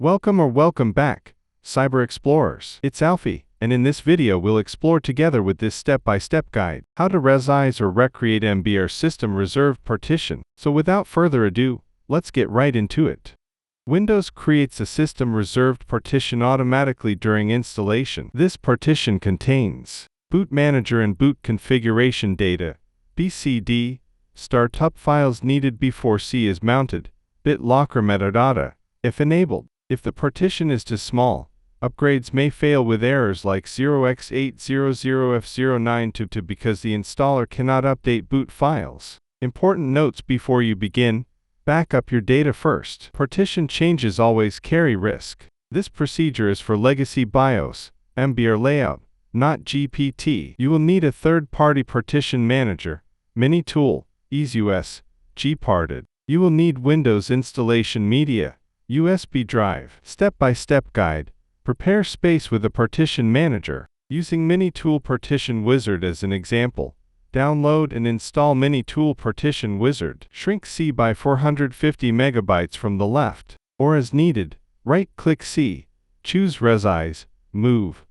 Welcome back, Cyber Explorers. It's Alfie, and in this video we'll explore together with this step-by-step guide how to resize or recreate MBR system reserved partition. So without further ado, let's get right into it. Windows creates a system reserved partition automatically during installation. This partition contains boot manager and boot configuration data, BCD, startup files needed before C is mounted, BitLocker metadata, if enabled. If the partition is too small, upgrades may fail with errors like 0x800F0922 because the installer cannot update boot files. Important notes before you begin: back up your data first. Partition changes always carry risk. This procedure is for legacy BIOS, MBR layout, not GPT. You will need a third-party partition manager, mini tool, EaseUS, gparted. You will need Windows installation media, USB drive. Step-by-step guide. Prepare space with a partition manager. Using Mini Tool Partition Wizard as an example, download and install Mini Tool Partition Wizard. Shrink C by 450 megabytes from the left, or as needed, right-click C, choose Resize, move.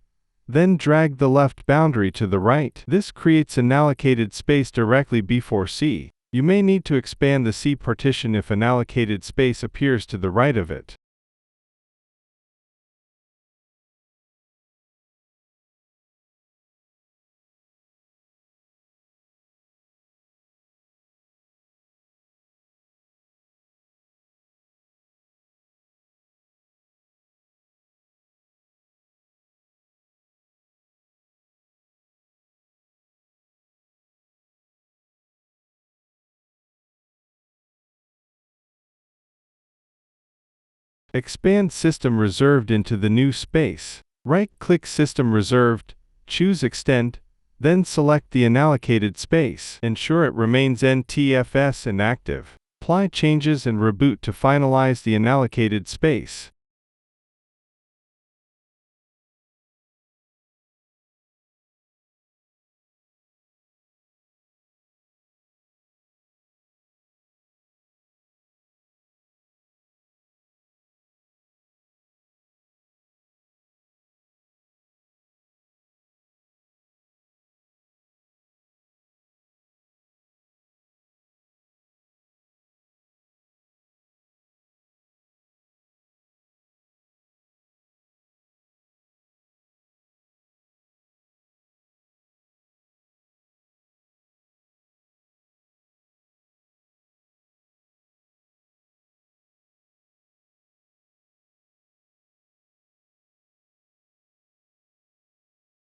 Then drag the left boundary to the right. This creates an allocated space directly before C. You may need to expand the C partition if an allocated space appears to the right of it. Expand System Reserved into the new space. Right-click System Reserved, choose Extend, then select the unallocated space. Ensure it remains NTFS and active. Apply changes and reboot to finalize the unallocated space.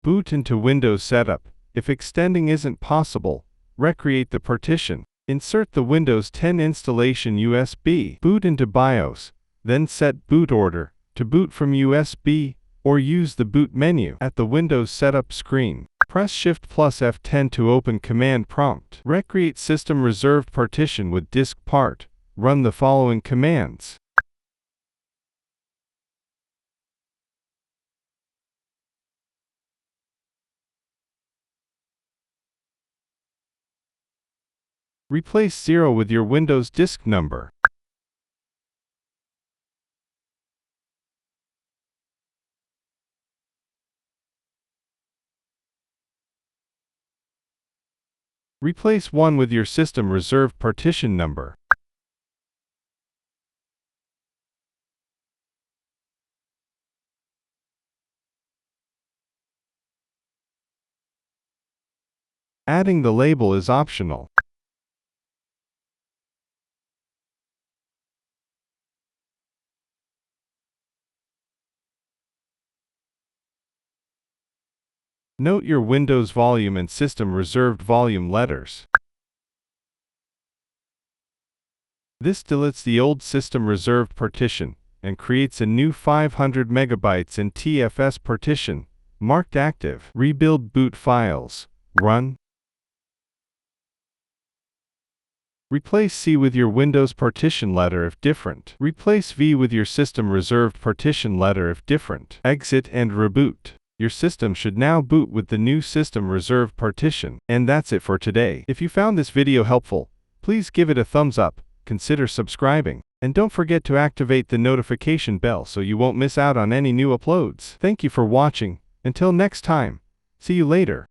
Boot into Windows Setup. If extending isn't possible, recreate the partition. Insert the Windows 10 installation USB. Boot into BIOS, then set boot order to boot from USB, or use the boot menu at the Windows Setup screen. Press Shift plus F10 to open command prompt. Recreate system reserved partition with disk part. Run the following commands. Replace 0 with your Windows disk number. Replace 1 with your system reserved partition number. Adding the label is optional. Note your Windows volume and system reserved volume letters. This deletes the old system reserved partition and creates a new 500 megabytes in TFS partition, marked active. Rebuild boot files. Run. Replace C with your Windows partition letter if different. Replace V with your system reserved partition letter if different. Exit and reboot. Your system should now boot with the new system reserved partition. And that's it for today. If you found this video helpful, please give it a thumbs up, consider subscribing. And don't forget to activate the notification bell so you won't miss out on any new uploads. Thank you for watching. Until next time, see you later.